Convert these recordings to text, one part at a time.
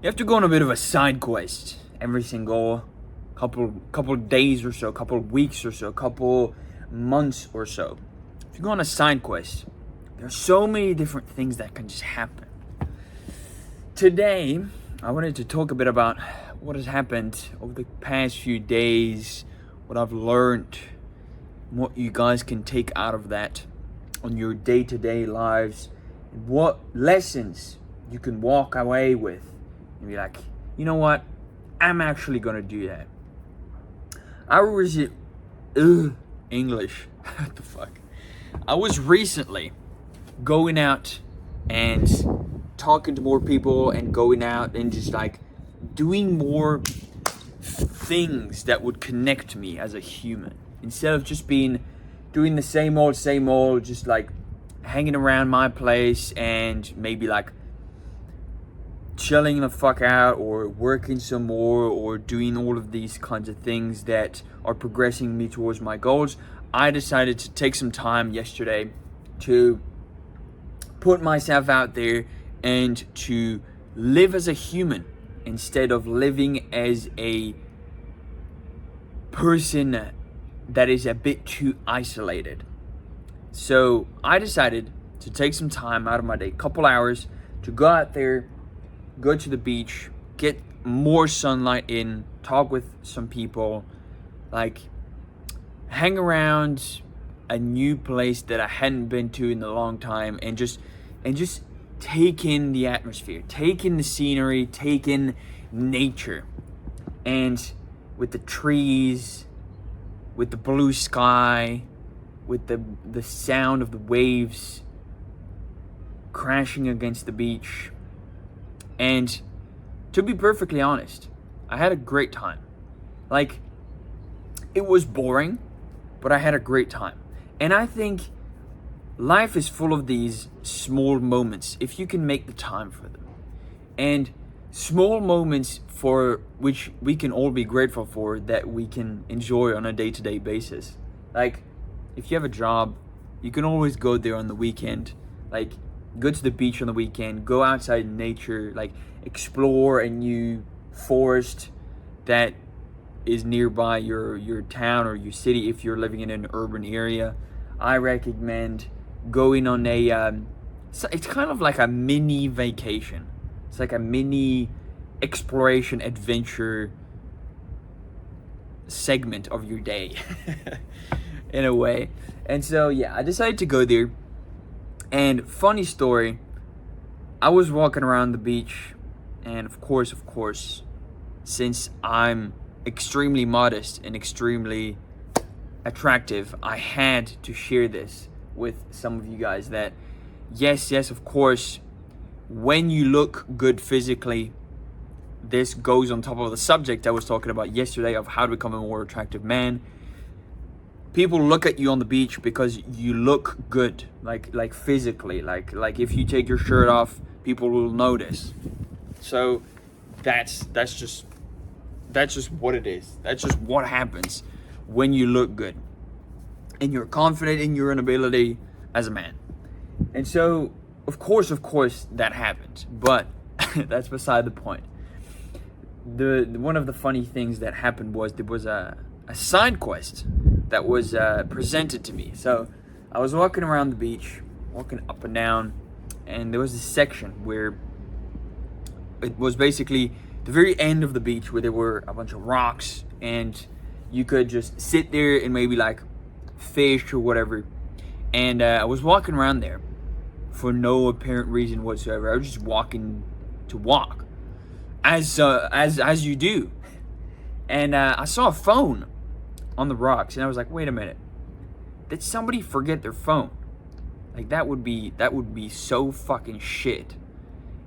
You have to go on a bit of a side quest every single couple days or so, couple weeks or so, couple months or so. If you go on a side quest, there's so many different things that can just happen. Today, I wanted to talk a bit about what has happened over the past few days, what I've learned, what you guys can take out of that on your day-to-day lives, and what lessons you can walk away with and be like, you know what, I'm actually gonna do that. I was English. What the fuck? I was recently going out and talking to more people and going out and just like doing more things that would connect me as a human, instead of just doing the same old, just like hanging around my place and maybe like chilling the fuck out or working some more or doing all of these kinds of things that are progressing me towards my goals. I decided to take some time yesterday to put myself out there and to live as a human instead of living as a person that is a bit too isolated. So I decided to take some time out of my day, couple hours, to go out there, go to the beach, get more sunlight in, talk with some people, like hang around a new place that I hadn't been to in a long time, and just take in the atmosphere, take in the scenery, take in nature. And with the trees, with the blue sky, with the sound of the waves crashing against the beach. And to be perfectly honest, I had a great time. Like, it was boring, but I had a great time. And I think life is full of these small moments if you can make the time for them. And small moments for which we can all be grateful for, that we can enjoy on a day-to-day basis. Like, if you have a job, you can always go there on the weekend. Like, go to the beach on the weekend, go outside in nature, like explore a new forest that is nearby your town or your city if you're living in an urban area. I recommend going on it's kind of like a mini vacation. It's like a mini exploration adventure segment of your day in a way. And so yeah, I decided to go there. And funny story, I was walking around the beach, and of course, since I'm extremely modest and extremely attractive, I had to share this with some of you guys that yes, of course, when you look good physically, this goes on top of the subject I was talking about yesterday of how to become a more attractive man. People look at you on the beach because you look good, like physically, like if you take your shirt off, people will notice. So that's just what it is. That's just what happens when you look good and you're confident in your own ability as a man. And so of course that happens, but that's beside the point. The one of the funny things that happened was there was a side quest that was presented to me. So I was walking around the beach, walking up and down, and there was this section where it was basically the very end of the beach where there were a bunch of rocks and you could just sit there and maybe like fish or whatever. And I was walking around there for no apparent reason whatsoever. I was just walking to walk, as you do. And I saw a phone on the rocks, and I was like, wait a minute, did somebody forget their phone? Like, that would be so fucking shit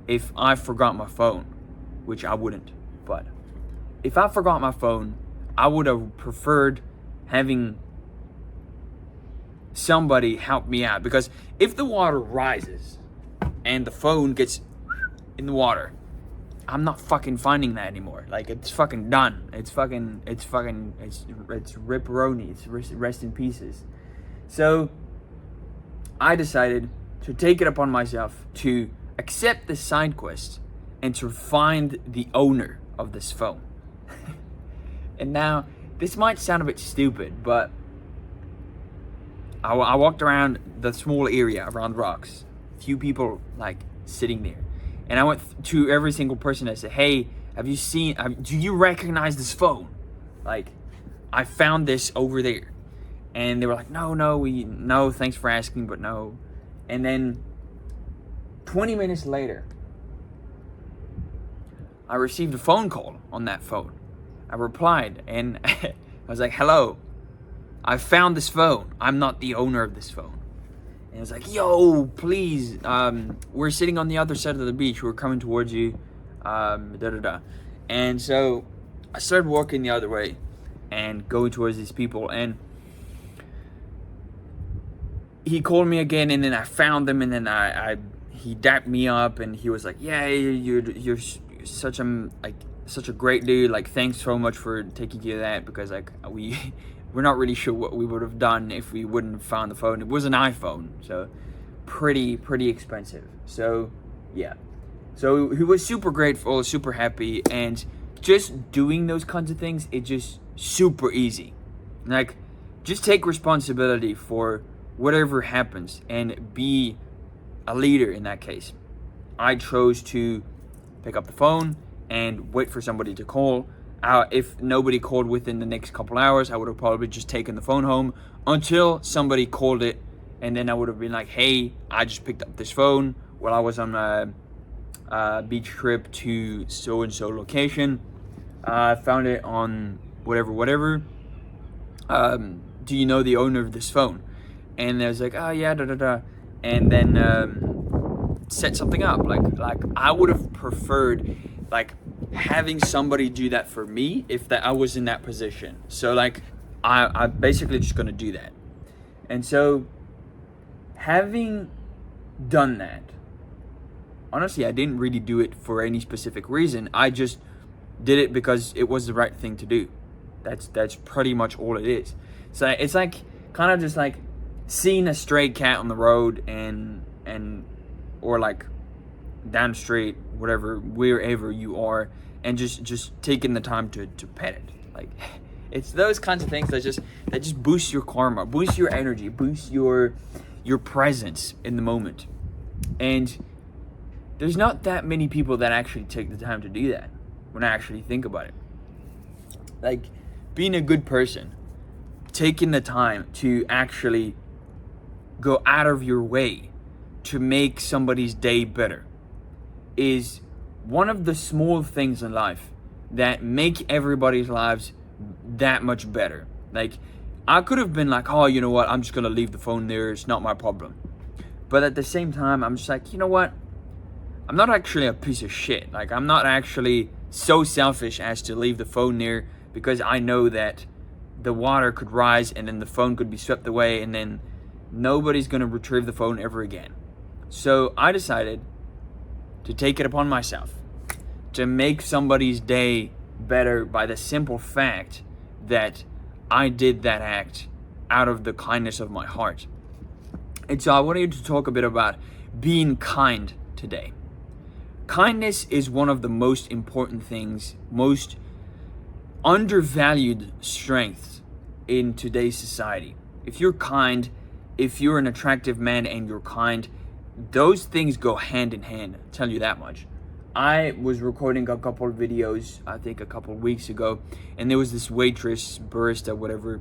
if I forgot my phone, which I wouldn't. But if I forgot my phone, I would have preferred having somebody help me out, because if the water rises and the phone gets in the water, I'm not fucking finding that anymore. Like, it's fucking done. It's rip-a-roni. It's rest in pieces. So I decided to take it upon myself to accept this side quest and to find the owner of this phone. And now, this might sound a bit stupid, but I walked around the small area around rocks, few people like sitting there, and I went to every single person. I said, "Hey, do you recognize this phone? Like, I found this over there." And they were like, no, thanks for asking, but no. And then 20 minutes later, I received a phone call on that phone. I replied, and I was like, "Hello, I found this phone. I'm not the owner of this phone." And it's like, "Yo, please, we're sitting on the other side of the beach. We're coming towards you, And so I started walking the other way and going towards these people, and he called me again, and then I found them, and then he dapped me up, and he was like, "Yeah, you're such a great dude. Like, thanks so much for taking care of that, because like we're not really sure what we would have done if we wouldn't have found the phone. It was an iPhone, so pretty expensive." So yeah, so he was super grateful, super happy, and just doing those kinds of things, it's just super easy. Like, just take responsibility for whatever happens and be a leader in that case. I chose to pick up the phone and wait for somebody to call. If nobody called within the next couple hours, I would have probably just taken the phone home until somebody called it, and then I would have been like, "Hey, I just picked up this phone while I was on a beach trip to so and so location. I found it on whatever. Do you know the owner of this phone?" And I was like, "Oh yeah, and then set something up. Like I would have preferred like having somebody do that for me if I was in that position. So like I basically just gonna do that. And so having done that, honestly, I didn't really do it for any specific reason. I just did it because it was the right thing to do. That's pretty much all it is. So it's like kind of just like seeing a stray cat on the road and or like down the street, wherever you are, and just taking the time to pet it. Like, it's those kinds of things that just boost your karma, boost your energy, boost your presence in the moment. And there's not that many people that actually take the time to do that when I actually think about it. Like, being a good person, taking the time to actually go out of your way to make somebody's day better is one of the small things in life that make everybody's lives that much better. Like, I could have been like, "Oh, you know what, I'm just gonna leave the phone there, it's not my problem." But at the same time, I'm just like, you know what, I'm not actually a piece of shit. Like, I'm not actually so selfish as to leave the phone there, because I know that the water could rise and then the phone could be swept away, and then nobody's gonna retrieve the phone ever again. So I decided to take it upon myself to make somebody's day better by the simple fact that I did that act out of the kindness of my heart. And so I wanted to talk a bit about being kind today. Kindness is one of the most important things, most undervalued strengths in today's society. If you're kind, if you're an attractive man and you're kind, those things go hand in hand, I'll tell you that much. I was recording a couple of videos, I think a couple of weeks ago, and there was this waitress, barista, whatever,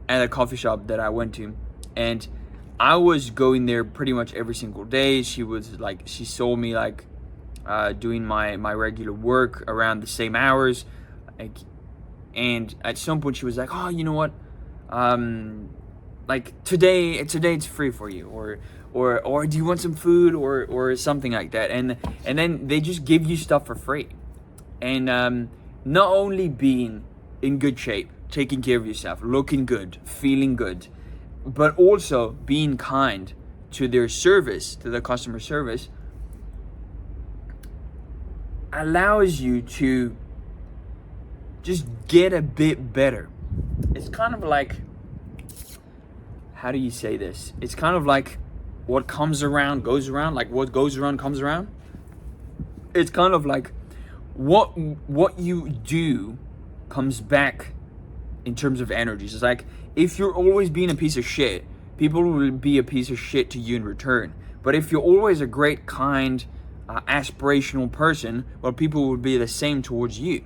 at a coffee shop that I went to, and I was going there pretty much every single day. She was like, she saw me like doing my regular work around the same hours, like, and at some point she was like, "Oh, you know what? Like today it's free for you," or "Do you want some food?" or something like that, and then they just give you stuff for free. And not only being in good shape, taking care of yourself, looking good, feeling good, but also being kind to their service, to the customer service, allows you to just get a bit better. It's kind of like, how do you say this? It's kind of like what comes around goes around, like what goes around comes around. it's kind of like what you do comes back in terms of energies. It's like if you're always being a piece of shit, people will be a piece of shit to you in return. But if you're always a great, kind, aspirational person, well, people will be the same towards you.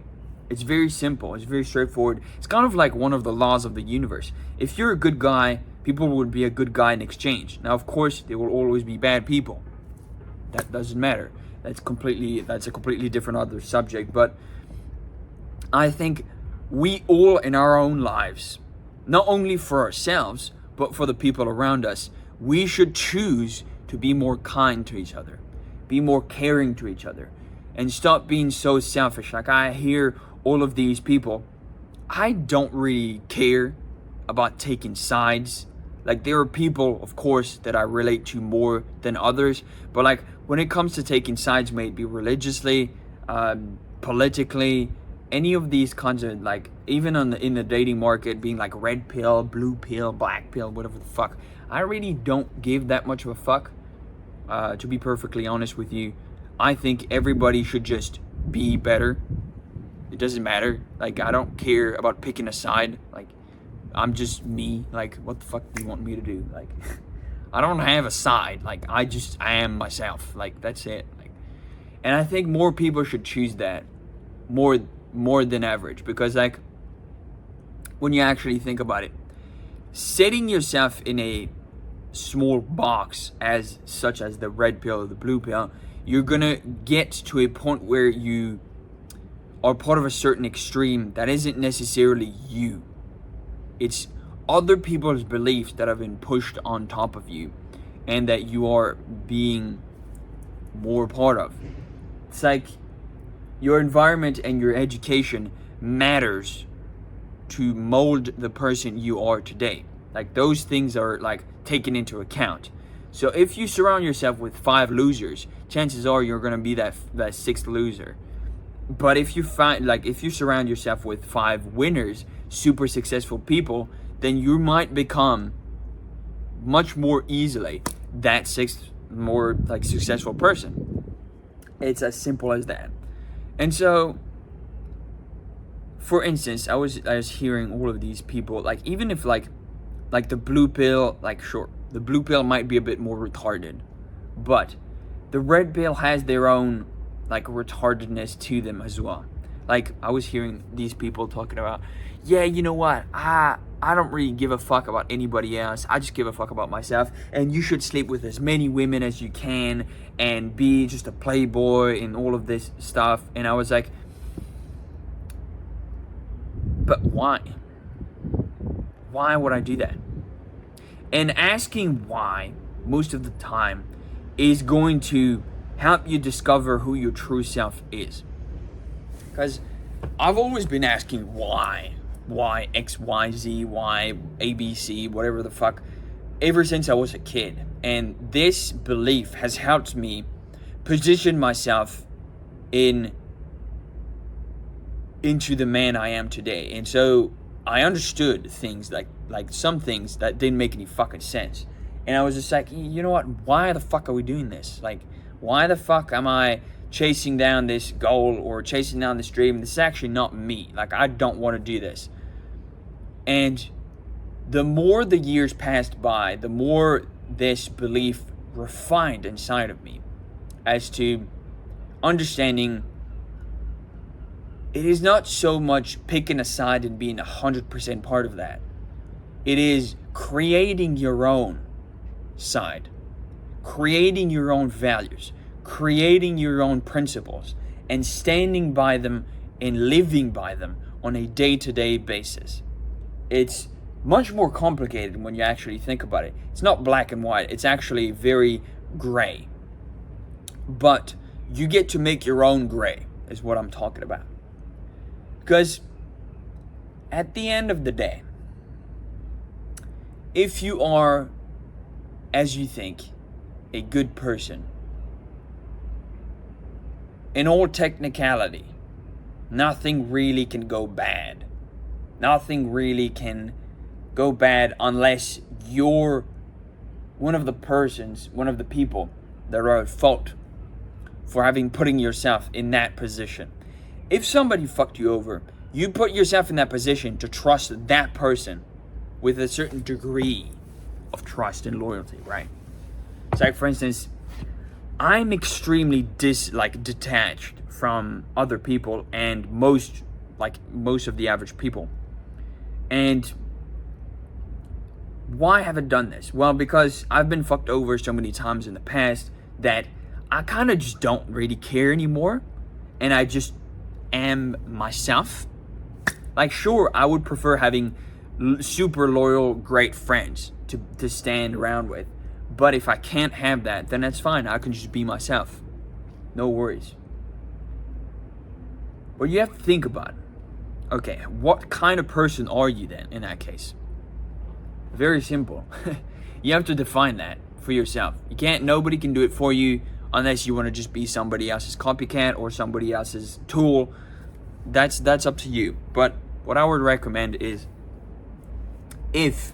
It's very simple. It's very straightforward. It's kind of like one of the laws of the universe. If you're a good guy, people would be a good guy in exchange. Now, of course, there will always be bad people. That doesn't matter. That's a completely different other subject. But I think we all in our own lives, not only for ourselves, but for the people around us, we should choose to be more kind to each other, be more caring to each other, and stop being so selfish. Like, I hear all of these people, I don't really care about taking sides. Like, there are people, of course, that I relate to more than others, but like when it comes to taking sides, may it be religiously, politically, any of these kinds of, like, even in the dating market, being like red pill, blue pill, black pill, whatever the fuck, I really don't give that much of a fuck. To be perfectly honest with you, I think everybody should just be better. It doesn't matter. Like, I don't care about picking a side. Like, I'm just me. Like, what the fuck do you want me to do? Like, I don't have a side. Like, I am myself. Like, that's it. Like, and I think more people should choose that more than average, because like when you actually think about it, setting yourself in a small box as such as the red pill or the blue pill, you're gonna get to a point where you are part of a certain extreme that isn't necessarily you. It's other people's beliefs that have been pushed on top of you and that you are being more part of. It's like your environment and your education matters to mold the person you are today. Like, those things are like taken into account. So if you surround yourself with 5 losers, chances are you're gonna be that 6th loser. But if you surround yourself with 5 winners, super successful people, then you might become much more easily that 6th more like successful person. It's as simple as that. And so, for instance, I was hearing all of these people, like, even if like the blue pill, like, sure, the blue pill might be a bit more retarded, but the red pill has their own like retardedness to them as well. Like, I was hearing these people talking about, yeah, you know what, I don't really give a fuck about anybody else. I just give a fuck about myself. And you should sleep with as many women as you can and be just a playboy and all of this stuff. And I was like, but why? Why would I do that? And asking why most of the time is going to help you discover who your true self is. Because I've always been asking why X, Y, Z, why ABC, whatever the fuck, ever since I was a kid. And this belief has helped me position myself into the man I am today. And so I understood things like some things that didn't make any fucking sense. And I was just like, you know what, why the fuck are we doing this? Like, why the fuck am I chasing down this goal or chasing down this dream? This is actually not me. Like, I don't want to do this. And the more the years passed by, the more this belief refined inside of me as to understanding it is not so much picking a side and being 100% part of that. It is creating your own side, creating your own values, creating your own principles, and standing by them and living by them on a day-to-day basis. It's much more complicated when you actually think about it. It's not black and white. It's actually very gray. But you get to make your own gray, is what I'm talking about. Because at the end of the day, if you are, as you think, a good person, in all technicality, nothing really can go bad. Nothing really can go bad unless you're one of the people that are at fault for having putting yourself in that position. If somebody fucked you over, you put yourself in that position to trust that person with a certain degree of trust and loyalty, right? It's like, for instance, I'm extremely detached from other people and most of the average people. And why have I done this? Well, because I've been fucked over so many times in the past that I kind of just don't really care anymore, and I just am myself. Like, sure, I would prefer having super loyal, great friends to stand around with, but if I can't have that, then that's fine. I can just be myself. No worries. But you have to think about it. Okay, what kind of person are you then in that case? Very simple. You have to define that for yourself. Nobody can do it for you unless you want to just be somebody else's copycat or somebody else's tool. That's up to you. But what I would recommend is, if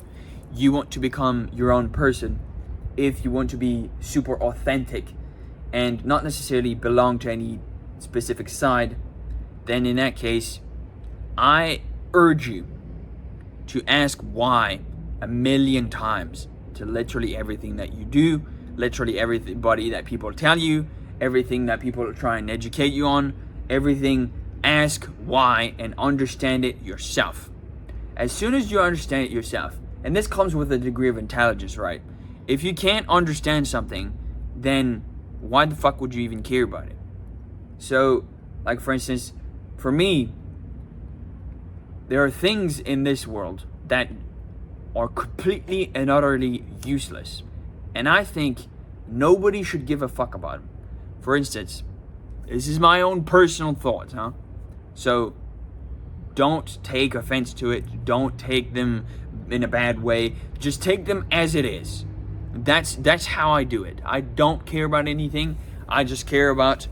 you want to become your own person, if you want to be super authentic and not necessarily belong to any specific side, then in that case, I urge you to ask why 1,000,000 times to literally everything that you do, literally everybody that people tell you, everything that people try and educate you on, everything. Ask why and understand it yourself. As soon as you understand it yourself, and this comes with a degree of intelligence, right? If you can't understand something, then why the fuck would you even care about it? So, like, for instance, for me, there are things in this world that are completely and utterly useless, and I think nobody should give a fuck about them. For instance, this is my own personal thoughts, so don't take offense to it. Don't take them in a bad way. Just take them as it is. That's how I do it. I don't care about anything. I just care about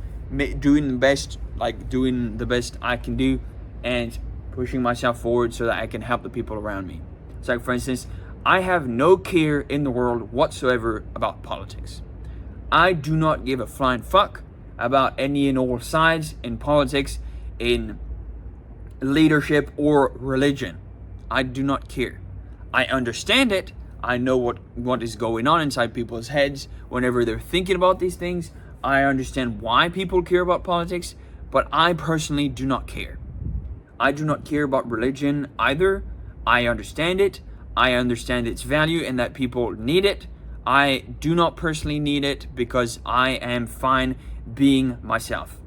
doing the best I can do, and pushing myself forward so that I can help the people around me. It's like, for instance, I have no care in the world whatsoever about politics. I do not give a flying fuck about any and all sides in politics, in leadership, or religion. I do not care. I understand it. I know what is going on inside people's heads whenever they're thinking about these things. I understand why people care about politics, but I personally do not care. I do not care about religion either. I understand it. I understand its value and that people need it. I do not personally need it because I am fine being myself.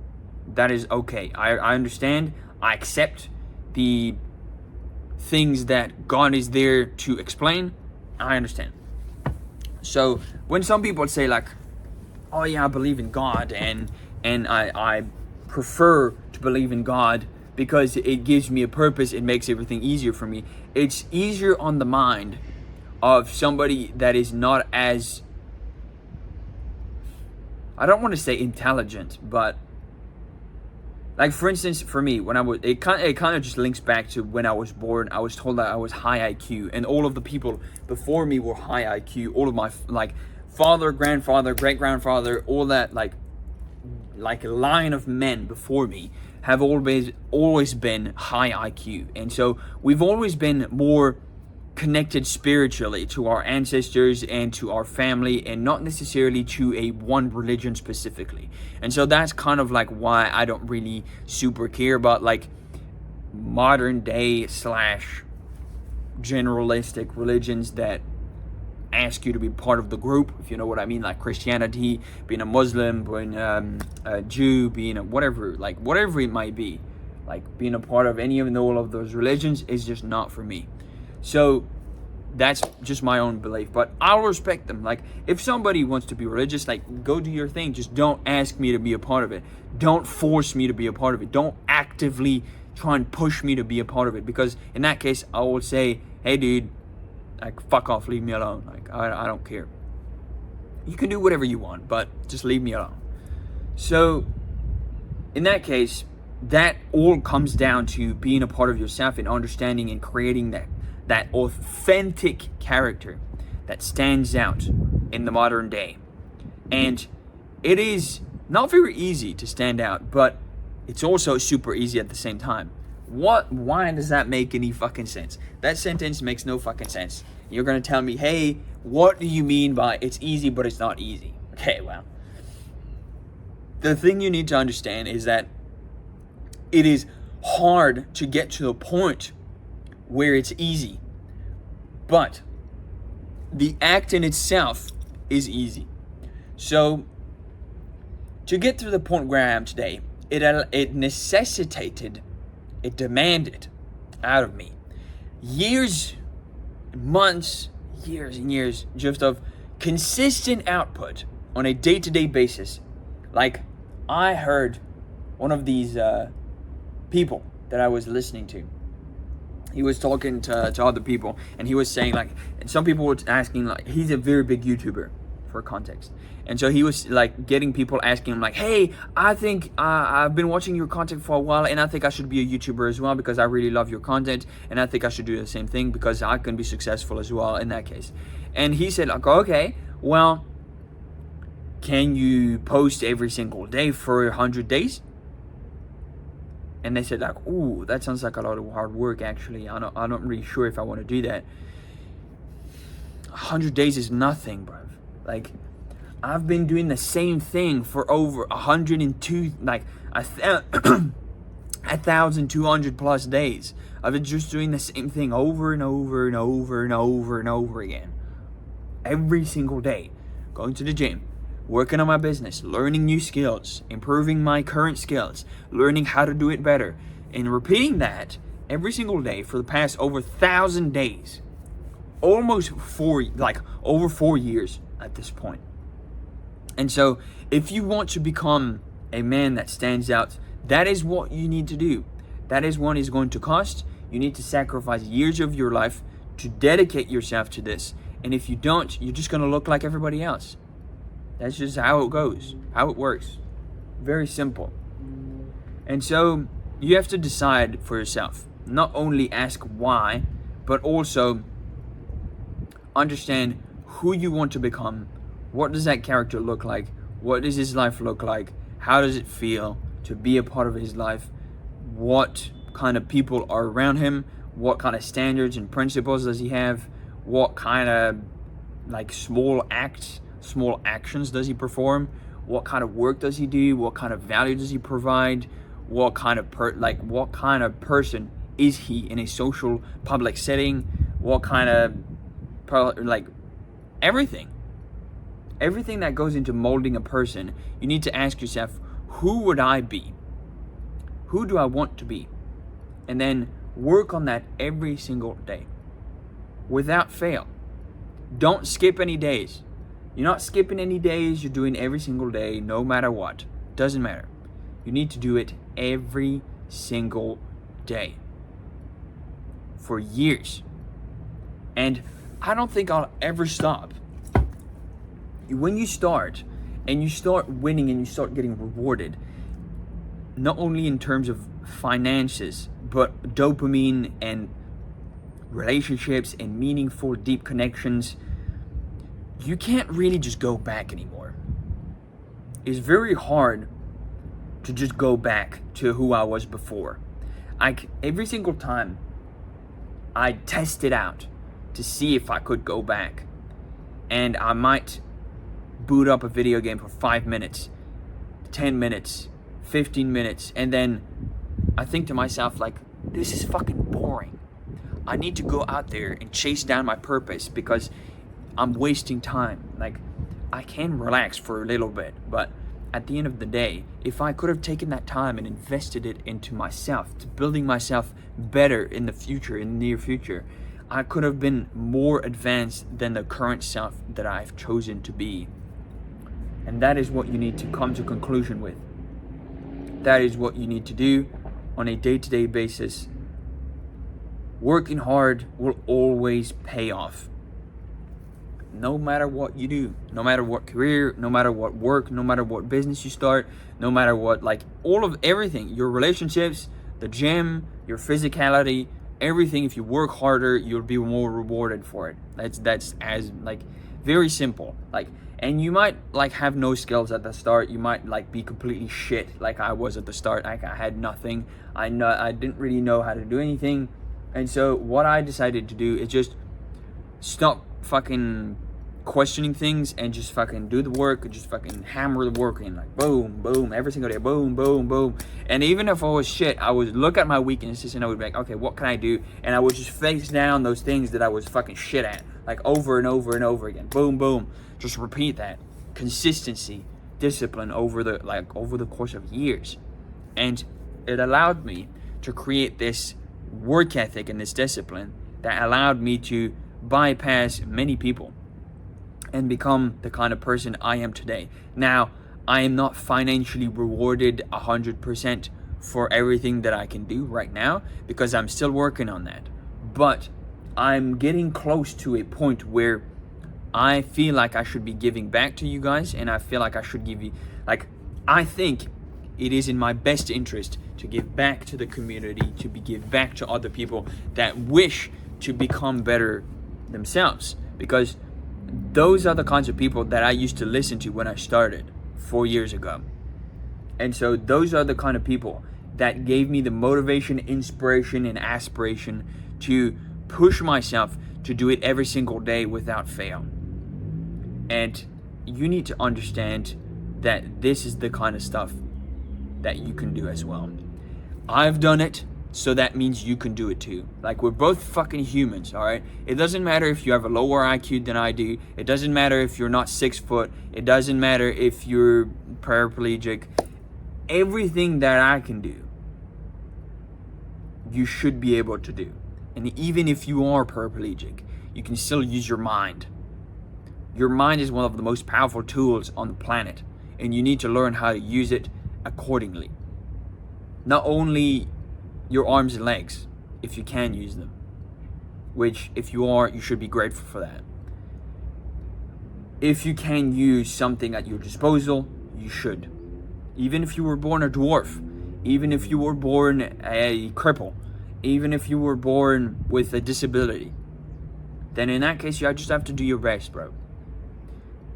That is okay. I understand. I accept the things that God is there to explain. I understand. So when some people say like, oh yeah, I believe in God, and I prefer to believe in God because it gives me a purpose, it makes everything easier for me. It's easier on the mind of somebody that is not as, I don't want to say intelligent, but like, for instance, for me, when it kind of just links back to when I was born. I was told that I was high IQ, and all of the people before me were high IQ. All of my father, grandfather, great grandfather, all that like a line of men before me have always been high IQ, and so we've always been more connected spiritually to our ancestors and to our family, and not necessarily to a one religion specifically. And so that's kind of like why I don't really super care about like modern day / generalistic religions that ask you to be part of the group, if you know what I mean, like Christianity, being a Muslim, being a Jew, being a whatever it might be, like being a part of any and all of those religions is just not for me. So that's just my own belief, but I'll respect them. Like, if somebody wants to be religious, like, go do your thing. Just don't ask me to be a part of it. Don't force me to be a part of it. Don't actively try and push me to be a part of it, because in that case, I will say, hey dude, like, fuck off, leave me alone. Like, I don't care. You can do whatever you want, but just leave me alone. So in that case, that all comes down to being a part of yourself and understanding and creating that authentic character that stands out in the modern day. And it is Not very easy to stand out, but it's also super easy at the same time. Why does that make any fucking sense? That sentence makes no fucking sense. You're gonna tell me, hey, what do you mean by it's easy but it's not easy? Okay, well, the thing you need to understand is that it is hard to get to the point where it's easy, but the act in itself is easy. So to get to the point where I am today, it necessitated, it demanded out of me years, months, years and years just of consistent output on a day-to-day basis. Like, I heard one of these people that I was listening to, he was talking to other people, and he was saying, like, and some people were asking, like, he's a very big YouTuber for context, and so he was like getting people asking him, like, hey, I think I've been watching your content for a while, and I think I should be a YouTuber as well because I really love your content, and I think I should do the same thing because I can be successful as well in that case. And he said, like, okay, well, can you post every single day for 100 days? And they said, like, ooh, that sounds like a lot of hard work, actually. I'm not really sure if I want to do that. 100 days is nothing, bro. Like, I've been doing the same thing for over 102, like, 1,200 plus days. I've been just doing the same thing over and over and over and over and over again. Every single day. Going to the gym, working on my business, learning new skills, improving my current skills, learning how to do it better, and repeating that every single day for the past over 1,000 days. Almost over 4 years at this point. And so if you want to become a man that stands out, that is what you need to do. That is what it's going to cost. You need to sacrifice years of your life to dedicate yourself to this. And if you don't, you're just going to look like everybody else. That's just how it goes, how it works. Very simple. And so you have to decide for yourself. Not only ask why, but also understand who you want to become. What does that character look like? What does his life look like? How does it feel to be a part of his life? What kind of people are around him? What kind of standards and principles does he have? What kind of like small actions does he perform? What kind of work does he do? What kind of value does he provide? What kind of person is he in a social public setting? What kind of everything that goes into molding a person, you need to ask yourself, who would I be? Who do I want to be? And then work on that every single day without fail. Don't skip any days. You're not skipping any days. You're doing every single day, no matter what. Doesn't matter. You need to do it every single day for years. And I don't think I'll ever stop. When you start and you start winning and you start getting rewarded, not only in terms of finances, but dopamine and relationships and meaningful, deep connections, you can't really just go back anymore. It's very hard to just go back to who I was before. Every single time I test it out to see if I could go back, and I might boot up a video game for 5 minutes, 10 minutes, 15 minutes, and then I think to myself, like, this is fucking boring. I need to go out there and chase down my purpose because I'm wasting time. Like, I can relax for a little bit, but at the end of the day, if I could have taken that time and invested it into myself, to building myself better in the future, in the near future, I could have been more advanced than the current self that I've chosen to be. And that is what you need to come to conclusion with. That is what you need to do on a day-to-day basis. Working hard will always pay off. No matter what you do, no matter what career, no matter what work, no matter what business you start, no matter what, like, all of everything, your relationships, the gym, your physicality, everything, if you work harder, you'll be more rewarded for it. That's as, like, very simple. Like, And you might like have no skills at the start. You might like be completely shit like I was at the start. Like I had nothing. I didn't really know how to do anything. And so what I decided to do is just stop fucking questioning things and just fucking do the work, and just fucking hammer the work in, like boom, boom, every single day, boom, boom, boom. And even if I was shit, I would look at my weaknesses and I would be like, okay, what can I do? And I would just face down those things that I was fucking shit at, like over and over and over again, boom, boom. Just repeat that. Consistency, discipline over the course of years. And it allowed me to create this work ethic and this discipline that allowed me to bypass many people and become the kind of person I am today. Now, I am not financially rewarded 100% for everything that I can do right now, because I'm still working on that. But I'm getting close to a point where I feel like I should be giving back to you guys, and I feel like I should give you, like, I think it is in my best interest to give back to the community, to give back to other people that wish to become better themselves, because those are the kinds of people that I used to listen to when I started 4 years ago. And so those are the kind of people that gave me the motivation, inspiration, and aspiration to push myself to do it every single day without fail. And you need to understand that this is the kind of stuff that you can do as well. I've done it, so that means you can do it too. Like, we're both fucking humans, all right? It doesn't matter if you have a lower IQ than I do. It doesn't matter if you're not 6 foot. It doesn't matter if you're paraplegic. Everything that I can do, you should be able to do. And even if you are paraplegic, you can still use your mind. Your mind is one of the most powerful tools on the planet, and you need to learn how to use it accordingly. Not only your arms and legs, if you can use them, which if you are, you should be grateful for that. If you can use something at your disposal, you should. Even if you were born a dwarf, even if you were born a cripple, even if you were born with a disability, then in that case, you just have to do your best, bro.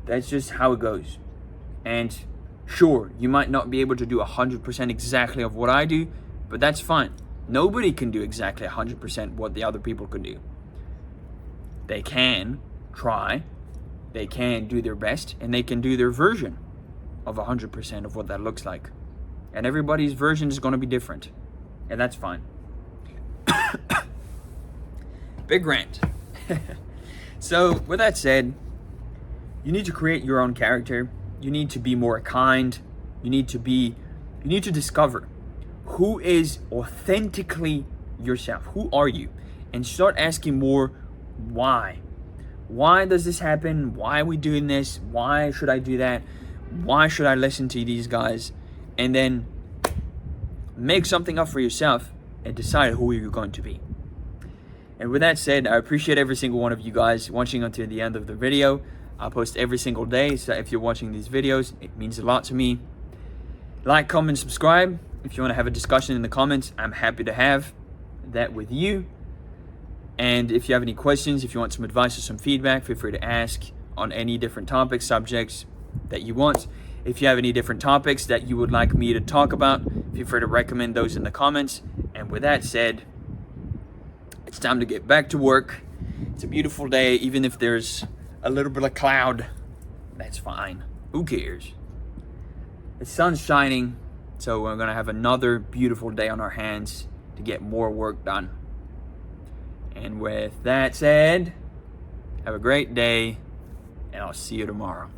That's just how it goes. And sure, you might not be able to do 100% exactly of what I do, but that's fine. Nobody can do exactly 100% what the other people can do. They can try, they can do their best, and they can do their version of 100% of what that looks like. And everybody's version is going to be different, and that's fine. Big rant. So, with that said, you need to create your own character. You need to be more kind. You need to discover who is authentically yourself. Who are you? And start asking more why. Why does this happen? Why are we doing this? Why should I do that? Why should I listen to these guys? And then make something up for yourself and decide who you're going to be. And with that said, I appreciate every single one of you guys watching until the end of the video. I post every single day, so if you're watching these videos, it means a lot to me. Like, comment, subscribe. If you want to have a discussion in the comments, I'm happy to have that with you. And if you have any questions, if you want some advice or some feedback, feel free to ask on any different topics, subjects that you want. If you have any different topics that you would like me to talk about, feel free to recommend those in the comments. And with that said, it's time to get back to work. It's a beautiful day, even if there's a little bit of cloud. That's fine. Who cares? The sun's shining, so we're gonna have another beautiful day on our hands to get more work done. And with that said, have a great day, and I'll see you tomorrow.